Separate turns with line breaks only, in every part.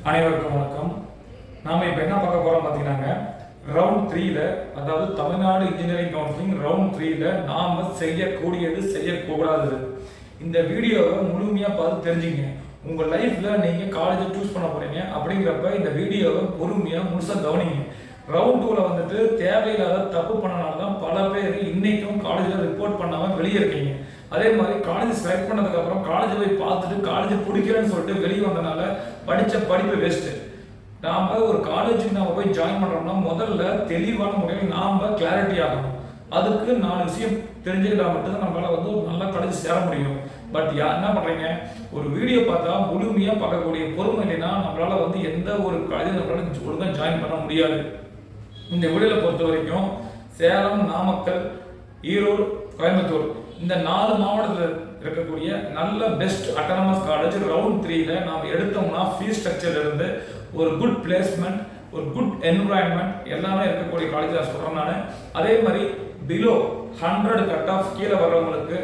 அனைவருக்கும் வணக்கம். நாம இப்போ என்ன பார்க்க போறோம் பார்த்தீங்கன்னா, ரவுண்ட் 3ல, அதாவது தமிழ்நாடு இன்ஜினியரிங் கவுன்சிலிங் ரவுண்ட் 3ல நாம செய்யக்கூடியது செய்யக்கூடாதது. இந்த வீடியோவை முழுமையா பார்த்து தெரிஞ்சுங்க. உங்க லைஃப்ல நீங்க காலேஜ் சூஸ் பண்ண போறீங்க அப்படிங்கிறப்ப இந்த வீடியோவை பொறுமையா முழுசா கவனிங்க. ரவுண்ட் 2ல வந்துட்டு தேவையில்லாத தப்பு பண்ணனால தான் பல பேர் இன்னைக்கும் காலேஜ்ல ரிப்போர்ட் பண்ணாம வெளியே இருக்கீங்க. அதே மாதிரி காலேஜ் செலக்ட் பண்ணதுக்கு அப்புறம் காலேஜ் போய் பார்த்துட்டு காலேஜ் பிடிக்கலன்னு சொல்லிட்டு வெளியே வந்தனால படிச்ச படிப்பு வேஸ்ட். நாம ஒரு காலேஜுக்கு நாம போய் ஜாயின் பண்றோம்னா முதல்ல தெளிவான முறையில் நாம கிளாரிட்டி ஆகணும். அதுக்கு 4 விஷயம் தெரிஞ்சுக்கிட்டா மட்டும்தான் நம்மளால ஒரு நல்ல காலேஜ் சேர முடியும். பட் என்ன பண்றீங்க, ஒரு வீடியோ பார்த்தா முழுமையா பார்க்கக்கூடிய பொறுமை இல்லைன்னா நம்மளால எந்த ஒரு காலேஜ் நம்மளால ஒழுங்கா ஜாயின் பண்ண முடியாது. இந்த வீடியோல பொறுத்த வரைக்கும் சேலம், நாமக்கல், ஈரோடு, கோயம்புத்தூர் இந்த 4 மாவட்டத்தில் இருக்கக்கூடிய நல்ல பெஸ்ட் அட்டானமஸ் காலேஜ் ரவுண்ட் 3ல நாம் எடுத்தோம்னா ஃபீஸ் ஸ்ட்ரக்சர்ல இருந்து ஒரு குட் பிளேஸ்மெண்ட், ஒரு குட் என்விரான்மெண்ட் எல்லாமே இருக்கக்கூடிய காலேஜ் தான் சொல்றேன் நான். அதே மாதிரி பிலோ 100 கட் ஆஃப் கீழே வர்றவங்களுக்கு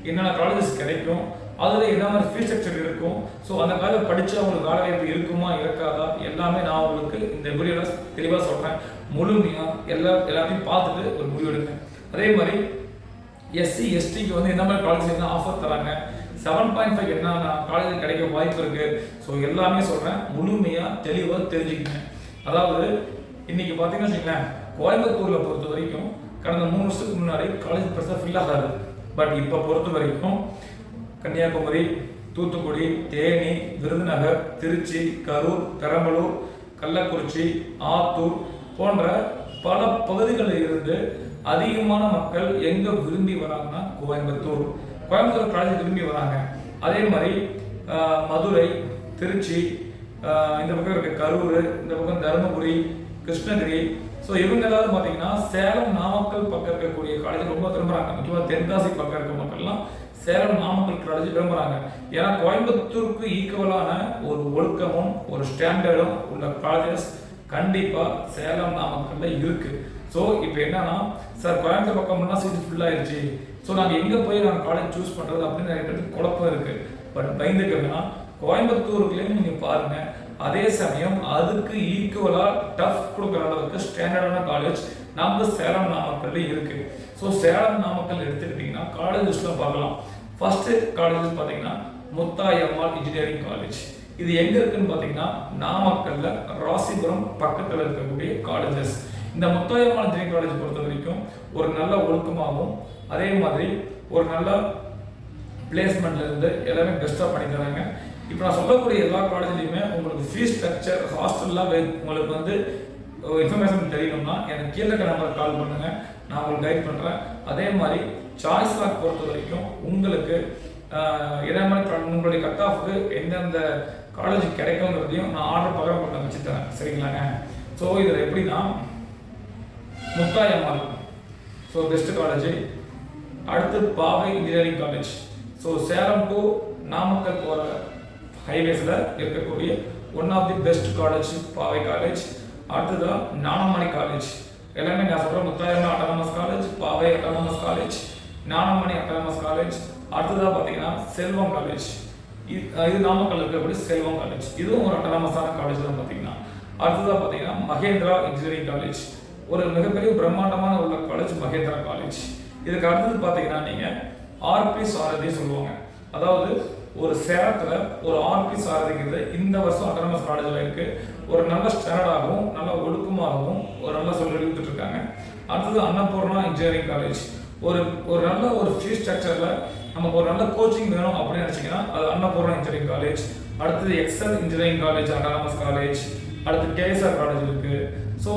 என்னென்ன காலேஜஸ் கிடைக்கும், அதில் என்ன மாதிரி ஃபீஸ் ஸ்ட்ரக்சர் இருக்கும், ஸோ அந்த காலேஜ் படித்தா அவங்களுக்கு வேலை வாய்ப்பு இருக்குமா இருக்காதா எல்லாமே நான் உங்களுக்கு இந்த வீடியோவில் தெளிவாக சொல்கிறேன். முழுமையாக எல்லாத்தையும் பார்த்துட்டு ஒரு முடிவு எடுங்க. அதே மாதிரி எஸ்சி எஸ்டிக்கு என்ன மாதிரி காலேஜ் என்ன ஆஃபர் தராங்க, 7.5 என்ன காலேஜ் கிடைக்க வாய்ப்பு இருக்கு, ஸோ எல்லாமே சொல்கிறேன். முழுமையாக தெளிவாக தெரிஞ்சுக்கங்க. அதாவது இன்னைக்கு பார்த்தீங்கன்னா வச்சுக்கோங்களேன், கோயம்புத்தூரில் பொறுத்த வரைக்கும் கடந்த 3 வருஷத்துக்கு முன்னாடி காலேஜ் பெருசாக ஃபில் ஆகாது. பட் இப்போ பொறுத்த வரைக்கும் கன்னியாகுமரி, தூத்துக்குடி, தேனி, விருதுநகர், திருச்சி, கரூர், பெரம்பலூர், கள்ளக்குறிச்சி, ஆத்தூர் போன்ற பல பகுதிகளில் இருந்து அதிகமான மக்கள் எங்க விரும்பி வராங்கன்னா கோயம்புத்தூர் காலேஜ் விரும்பி வராங்க. அதே மாதிரி மதுரை, திருச்சி, இந்த பக்கம் இருக்க கரூர், இந்த பக்கம் தருமபுரி, கிருஷ்ணகிரி, ஸோ இவங்க எல்லாரும் பார்த்தீங்கன்னா சேலம், நாமக்கல் பக்கம் இருக்கக்கூடிய காலேஜ் ரொம்ப விரும்புறாங்க. முக்கியமாக தென்காசி பக்கம் இருக்க மக்கள்லாம் சேலம், நாமக்கல் காலேஜ் விரும்புறாங்க. ஏன்னா கோயம்புத்தூருக்கு ஈக்குவலான ஒரு ஒழுக்கமும் ஒரு ஸ்டாண்டர்டும் உள்ள காலேஜஸ் கண்டிப்பா சேலம், நாமக்கல்ல இருக்கு. ஸோ இப்போ என்னன்னா, சார் கோயம்புத்தூர் பக்கம்னா சீட் ஃபுல் ஆயிடுச்சு, ஸோ நாங்கள் எங்கே போய் நாங்கள் காலேஜ் சூஸ் பண்ணுறது அப்படின்னு நிறைய பேருக்கு குழப்பம் இருக்கு. பட் பயந்துக்கன்னா கோயம்புத்தூருக்குள்ளேயும் நீங்கள் பாருங்க. அதே சமயம் அதுக்கு ஈக்குவலாக டஃப் கொடுக்குற அளவுக்கு ஸ்டாண்டர்டான காலேஜ் நம்ம சேலம், நாமக்கல்ல இருக்கு. ஸோ சேலம், நாமக்கல் எடுத்துக்கிட்டிங்கன்னா காலேஜஸ்லாம் பார்க்கலாம். ஃபர்ஸ்ட் காலேஜஸ் பார்த்தீங்கன்னா முத்தாயம்மாள் இன்ஜினியரிங் காலேஜ். இது எங்கே இருக்குன்னு பார்த்தீங்கன்னா நாமக்கல்ல ராசிபுரம் பக்கத்தில் இருக்கக்கூடிய காலேஜஸ். இந்த முத்தாயம்மாள் இன்ஜினியரிங் காலேஜ் பொறுத்த வரைக்கும் ஒரு நல்ல ஒழுக்கமாகவும் அதே மாதிரி ஒரு நல்ல பிளேஸ்மெண்ட்ல இருந்து எல்லாமே பெஸ்ட்டாக பண்ணி தராங்க. இப்போ நான் சொல்லக்கூடிய எல்லா காலேஜ்லையுமே உங்களுக்கு ஃபீஸ் ஸ்ட்ரக்சர், ஹாஸ்டல்லாம் உங்களுக்கு இன்ஃபர்மேஷன் தெரியணும்னா எனக்கு கீழே நம்பர் கால் பண்ணுங்க, நான் உங்களுக்கு கைட் பண்ணுறேன். அதே மாதிரி சாய்ஸ் லாக் பொறுத்த வரைக்கும் உங்களுக்கு இதே மாதிரி உங்களுடைய கட் ஆஃப்க்கு எந்தெந்த காலேஜ் கிடைக்குங்கிறதையும் நான் ஆர்டர் பகரம் பண்ண வச்சு தரேன். சரிங்களாங்க? ஸோ இதில் எப்படின்னா முத்தாயம்மாள் ஸோ பெஸ்ட் காலேஜ், அடுத்து Pavai engineering college. So Salem to Namakkal போகிற ஹைவேஸில் இருக்கக்கூடிய one of the best college Pavai college. அடுத்ததான் ஞானமணி காலேஜ். எல்லாமே நான் சொல்கிறேன், Muthayammal autonomous college, Pavai autonomous college, Gnanamani autonomous college. அடுத்ததாக பார்த்தீங்கன்னா செல்வம் காலேஜ். இது நாமக்கல் இருக்கக்கூடிய செல்வம் காலேஜ். இதுவும் ஒரு அட்டானமஸான காலேஜ் தான் பார்த்தீங்கன்னா. அடுத்ததாக பார்த்தீங்கன்னா மகேந்திரா இன்ஜினியரிங் காலேஜ். ஒரு மிகப்பெரிய பிரம்மாண்டமான உள்ள காலேஜ் மகேந்திரா காலேஜ். இதுக்கு அடுத்தது பார்த்தீங்கன்னா நீங்கள் ஆர்பி சாரதி சொல்லுவாங்க. அதாவது ஒரு சேலத்தில் ஒரு ஆர்பி சாரதிங்கிறது இந்த வருஷம் அட்டானமஸ் காலேஜில் இருக்கு. ஒரு நல்ல ஸ்டாண்டர்டாகவும் நல்ல ஒழுக்கமாகவும் ஒரு நல்ல சொல்லி கொடுத்துட்டு இருக்காங்க. அடுத்தது அன்னபூர்ணா இன்ஜினியரிங் காலேஜ். ஒரு நல்ல ஒரு ஃபீஸ் ஸ்ட்ரக்சரில் நமக்கு ஒரு நல்ல கோச்சிங் வேணும் அப்படின்னு நினச்சிங்கன்னா அது அன்னபூர்ணா இன்ஜினியரிங் காலேஜ். அடுத்தது XL engineering college autonomous college. அடுத்து கேஎஸ்ஆர் காலேஜ் இருக்கு. ஸோ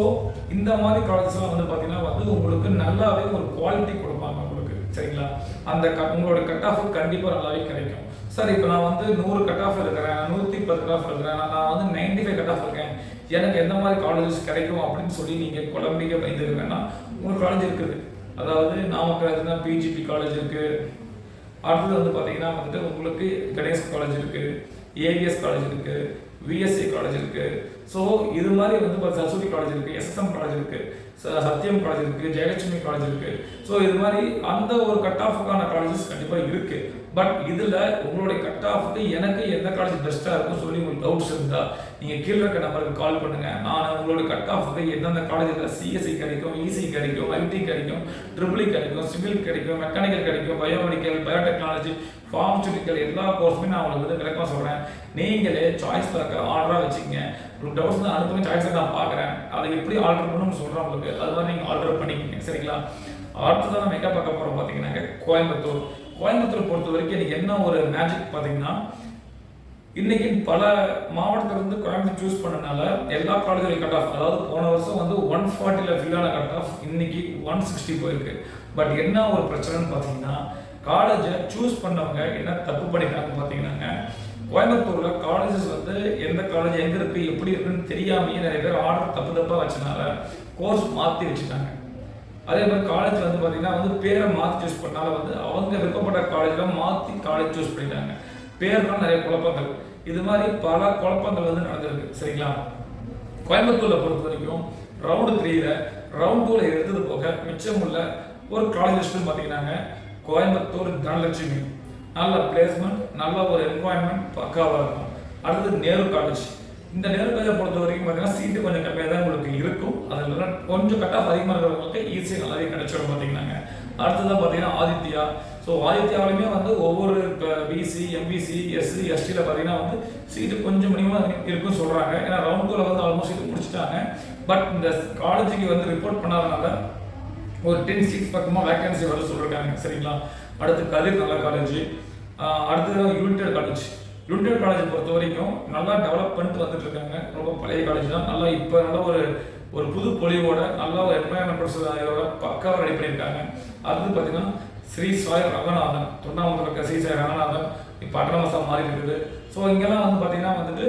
இந்த மாதிரி காலேஜஸ்லாம் பார்த்தீங்கன்னா உங்களுக்கு நல்லாவே ஒரு குவாலிட்டி கொடுப்பாங்க உங்களுக்கு. சரிங்களா? அந்த உங்களோட கட் ஆஃப் கண்டிப்பாக நல்லாவே கிடைக்கும். சார் இப்போ நான் 100 கட் ஆஃப் இருக்கிறேன், 110 கட் ஆஃப் இருக்கிறேன், நான் 95 கட் ஆஃப் இருக்கேன், எனக்கு எந்த மாதிரி காலேஜஸ் கிடைக்கும் அப்படின்னு சொல்லி நீங்கள் குழம்பிக்க பயந்துருக்கேன்னா உங்களுக்கு காலேஜ் இருக்குது. அதாவது நாமக்கல் இருந்தால் பிஜிபி காலேஜ் இருக்கு. அடுத்தது பார்த்தீங்கன்னா உங்களுக்கு கணேஷ் காலேஜ் இருக்கு, ஏவிஎஸ் காலேஜ் இருக்கு, விஎஸ்சி காலேஜ் இருக்கு. ஸோ இது மாதிரி வந்து சரஸ்வதி காலேஜ் இருக்கு, எஸ்எஸ்எம் காலேஜ் இருக்கு, சத்தியம் காலேஜ் இருக்கு, ஜெயலட்சுமி காலேஜ் இருக்கு. ஸோ இது மாதிரி அந்த ஒரு கட் ஆஃபுக்கான காலேஜஸ் கண்டிப்பாக இருக்கு. பட் இதில் உங்களுடைய கட் ஆஃபுக்கு எனக்கு எந்த காலேஜ் பெஸ்ட்டாக இருக்கும் சொல்லி உங்களுக்கு டவுட்ஸ் இருந்தால் நீங்கள் கீழே இருக்க நம்பருக்கு கால் பண்ணுங்கள். நான் உங்களுடைய கட் ஆஃபுக்கு எந்தெந்த காலேஜில் சிஎஸ்சி கிடைக்கும், இசி கிடைக்கும், ஐடி கிடைக்கும், ட்ரிபிள் கிடைக்கும், சிவில் கிடைக்கும், மெக்கானிக்கல் கிடைக்கும், பயோமெடிக்கல், பயோடெக்னாலஜி, ஃபார்மசூட்டிக்கல் எல்லா கோர்ஸுமே நான் உங்களுக்கு வந்து விளக்கமாக சொல்கிறேன். நீங்களே சாய்ஸ் பார்க்க ஆர்டராக வச்சுக்கோங்க. உங்களுக்கு டவுட்ஸ் தான் அனுப்புங்க, சாய்ஸை நான் பார்க்குறேன். அதை எப்படி ஆர்டர் பண்ணணும்னு சொல்கிறேன் உங்களுக்கு. அது மாதிரி நீங்கள் ஆர்டர் பண்ணிக்கோங்க. சரிங்களா? அடுத்ததான் நம்ம எங்கே பார்க்க போகிறோம் பார்த்தீங்கன்னாக்க கோயம்புத்தூர். கோயம்புத்தூர் பொறுத்த வரைக்கும் எனக்கு என்ன ஒரு மேஜிக் பார்த்தீங்கன்னா, இன்னைக்கு பல மாவட்டத்திலிருந்து கோயம்புத்தூர் சூஸ் பண்ணனால எல்லா காலேஜும் கட் ஆஃப், அதாவது போன வருஷம் வந்து 140 ஃபில்லான கட் ஆஃப் இன்னைக்கு 160 போயிருக்கு. பட் என்ன ஒரு பிரச்சனைன்னு பார்த்தீங்கன்னா, காலேஜை சூஸ் பண்ணவங்க என்ன தப்பு பண்ணிட்டாங்க பார்த்தீங்கன்னாங்க, கோயம்புத்தூர்ல காலேஜஸ் வந்து எந்த காலேஜ் எங்க இருக்கு எப்படி இருக்குன்னு தெரியாமையே நிறைய பேர் ஆர்டர் தப்பாக வச்சனால கோர்ஸ் மாற்றி வச்சுட்டாங்க. அதே மாதிரி காலேஜ் வந்து பார்த்தீங்கன்னா வந்து பேரை மாற்றி சூஸ் பண்ணால வந்து அவங்க விருப்பப்பட்ட காலேஜில் மாற்றி காலேஜ் சூஸ் பண்ணிட்டாங்க. பேர்லாம் நிறைய குழப்பங்கள், இது மாதிரி பல குழப்பங்கள் வந்து நடந்திருக்கு. சரிங்களா? கோயம்புத்தூர்ல பொறுத்த வரைக்கும் ரவுண்டு 3ல ரவுண்ட் 2ல எடுத்தது போக மிச்சம் உள்ள ஒரு காலேஜ் லிஸ்ட் பார்த்தீங்கன்னாங்க, கோயம்புத்தூர் தனலட்சுமி நல்ல பிளேஸ்மெண்ட், நல்ல ஒரு என்வாயன்மெண்ட் பக்காவாக இருக்கும். அடுத்தது நேரு காலேஜ். இந்த நேரு காலேஜை பொறுத்த வரைக்கும் பார்த்தீங்கன்னா சீட்டு கொஞ்சம் கம்மியாக தான் உங்களுக்கு இருக்கும். அதில் கொஞ்சம் கட் ஆஃப் அதிகமாக இருக்கிறவங்களுக்கு ஈஸியாக நல்லாவே கிடைச்சிடும் பார்த்தீங்கன்னாங்க. அடுத்ததான் பார்த்தீங்கன்னா ஆதித்யா. ஸோ ஆதித்யாவிலுமே வந்து ஒவ்வொரு பிசி, எம்பிசி, எஸ்சி, எஸ்டியில் பார்த்தீங்கன்னா வந்து சீட்டு கொஞ்சம் மினிமமாக இருக்குன்னு சொல்கிறாங்க. ஏன்னா ரவுண்ட் 2ல வந்து ஆல்மோஸ்ட் இது முடிச்சுட்டாங்க. பட் இந்த காலேஜுக்கு வந்து ரிப்போர்ட் பண்ணாதனால ஒரு 10 சீட்ஸ் பக்கமாக வேகன்சி வர சொல்லியிருக்காங்க. சரிங்களா? அடுத்து கதிர் நல்ல காலேஜ். அடுத்தது யுனைடெட் காலேஜ். யுனைடெட் காலேஜ் பொறுத்த வரைக்கும் நல்லா டெவலப் பண்ணிட்டு வந்துட்டு இருக்காங்க. ரொம்ப பழைய காலேஜ் தான். நல்லா இப்போ நல்ல ஒரு புது பொலிவோட நல்ல ஒரு என்வாயன்மெண்டோட பக்காவாக ரெடி பண்ணியிருக்காங்க. அடுத்து பார்த்தீங்கன்னா ஸ்ரீ சாய் ரங்கநாதன். தொண்டாமுதல் இருக்க ஸ்ரீ சாய் ரங்கநாதன் இப்போ அட்டனமஸாக மாறி இருக்குது. ஸோ இங்கெல்லாம் வந்து பார்த்தீங்கன்னா வந்துட்டு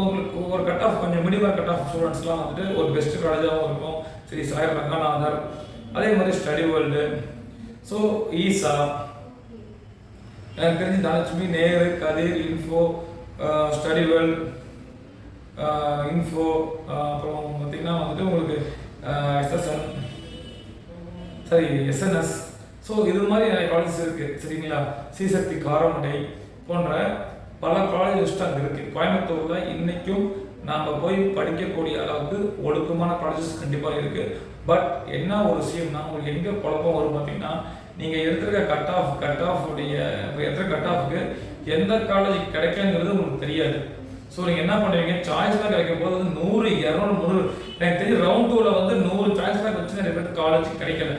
உங்களுக்கு ஒரு கட் ஆஃப் கொஞ்சம் மிடிவல் கட் ஆஃப் ஸ்டூடெண்ட்ஸ்லாம் வந்துட்டு ஒரு பெஸ்ட் காலேஜாகவும் இருக்கும் ஸ்ரீ சாய் ரங்கநாதர். அதே மாதிரி ஸ்டடி வேர்ல்டு, ஸோ ஈசா, எனக்கு தெரிஞ்சு தனலட்சுமி, நேரு, கதிர், இன்ஃபோ, ஸ்டடி வேர்ல்டு, இன்ஃபோ, அப்புறம் பார்த்தீங்கன்னா வந்துட்டு உங்களுக்கு எஸ்எஸ்என், சரி எஸ்என்எஸ். ஸோ இது மாதிரி நிறைய காலேஜஸ் இருக்குது. சரிங்களா? ஸ்ரீசக்தி, காரமடை போன்ற பல காலேஜ் லிஸ்ட் அங்கே இருக்குது. கோயம்புத்தூரில் இன்றைக்கும் நாம் போய் படிக்கக்கூடிய அளவுக்கு ஒழுக்கமான காலேஜஸ் கண்டிப்பாக இருக்குது. பட் என்ன ஒரு விஷயம்னா, உங்களுக்கு எங்கே குழப்பம் வரும் பார்த்தீங்கன்னா, நீங்கள் எடுத்துருக்க கட் ஆஃப் உடைய எடுத்துகிற கட் ஆஃபுக்கு எந்த காலேஜ் கிடைக்குங்கிறது உங்களுக்கு தெரியாது. ஸோ நீங்கள் என்ன பண்ணுவீங்க, சாய்ஸ்லாம் கிடைக்கும் போது 100, 200, 300 எனக்கு தெரிஞ்சு ரவுண்ட் 2ல வந்து 100 சாய்ஸ்லாம் வச்சு நிறைய பேருக்கு காலேஜ் கிடைக்கல.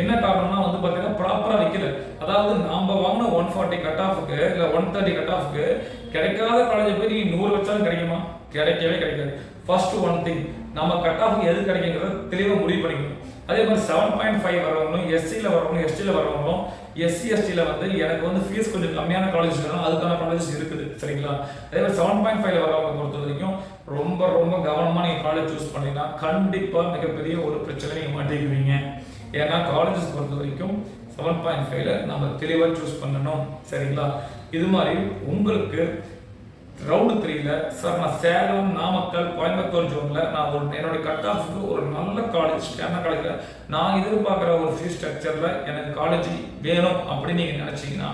என்ன காரணம்னா வந்து பார்த்தீங்கன்னா ப்ராப்பராக வைக்கல. அதாவது நாம் வாங்கின 140 கட் ஆஃபுக்கு இல்லை 130 கட் ஆஃபுக்கு கிடைக்காத காலேஜ் போய் நீங்கள் 100 வச்சாலும் கிடைக்குமா? கிடைக்கவே கிடைக்காது. ஃபர்ஸ்ட் ஒன் திங், நம்ம கட் ஆஃபுக்கு எது கிடைக்குங்கிறத தெளிவாக முடிவு பண்ணிக்கணும். அதே மாதிரி 7.5 வரவங்களும், எஸ்சியில் வரவங்களும், எஸ்டியில் வரவங்களும், எஸ்சி எஸ்டியில் வந்து எனக்கு வந்து ஃபீஸ் கொஞ்சம் கம்மியான காலேஜ் இருக்கணும், அதுக்கான காலேஜஸ் இருக்குது. சரிங்களா? அதே மாதிரி 7.5 வரவங்க பொறுத்த வரைக்கும் ரொம்ப ரொம்ப கவனமாக நீங்கள் காலேஜ் சூஸ் பண்ணிங்கன்னா கண்டிப்பாக மிகப்பெரிய ஒரு பிரச்சனை நீங்கள் மாட்டிக்குவீங்க. ஏன்னா காலேஜஸ் பொறுத்த வரைக்கும் 7.5ல நம்ம தெளிவாக சூஸ் பண்ணணும். சரிங்களா? இது மாதிரி உங்களுக்கு ரவுண்டு 3ல சார் நான் சேலம், நாமக்கல், கோயம்புத்தூர் ஜோனில் நான் என்னுடைய கட் ஆஃபுக்கு ஒரு நல்ல காலேஜ், என்ன காலேஜில் நான் எதிர்பார்க்குற ஒரு ஃபீஸ் ஸ்ட்ரக்சரில் எனக்கு காலேஜ் வேணும் அப்படின்னு நீங்கள் நினச்சிங்கன்னா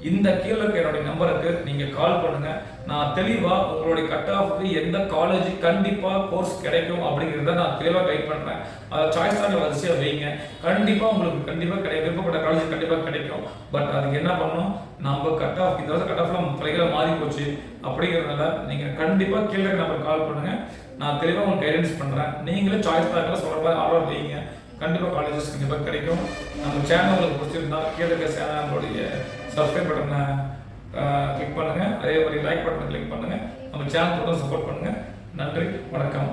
இந்த கீழே இருக்க என்னுடைய நம்பருக்கு நீங்கள் கால் பண்ணுங்கள். நான் தெளிவாக உங்களுடைய கட் ஆஃபுக்கு எந்த காலேஜ் கண்டிப்பாக கோர்ஸ் கிடைக்கும் அப்படிங்கிறத நான் தெளிவாக கைட் பண்ணுறேன். அதை சாய்ஸ் தாங்க வரிசையாக வைங்க. கண்டிப்பாக உங்களுக்கு கண்டிப்பாக விருப்பப்பட்ட காலேஜ் கண்டிப்பாக கிடைக்கும். பட் அதுக்கு என்ன பண்ணணும், நம்ம கட் ஆஃப் இந்த வருஷம் கட் ஆஃப்லாம் பிள்ளைகளை மாறி போச்சு அப்படிங்கிறதுனால நீங்கள் கண்டிப்பாக கீழே இருக்க நம்பருக்கு கால் பண்ணுங்கள். நான் தெளிவாக உங்களுக்கு கைடன்ஸ் பண்ணுறேன். நீங்களே சாய்ஸ் தாக்கில் சொல்கிற மாதிரி ஆர்டர் வைங்க. கண்டிப்பாக காலேஜஸ் கண்டிப்பாக கிடைக்கும். நம்ம சேனல் உங்களுக்கு பிடிச்சிருந்தா கீழே இருக்க சேனலுடைய சப்ஸ்கிரைப் பட்டனை கிளிக் பண்ணுங்கள். அதே மாதிரி லைக் பட்டனை கிளிக் பண்ணுங்கள். நம்ம சேனல் தொடர்ந்து சப்போர்ட் பண்ணுங்கள். நன்றி, வணக்கம்.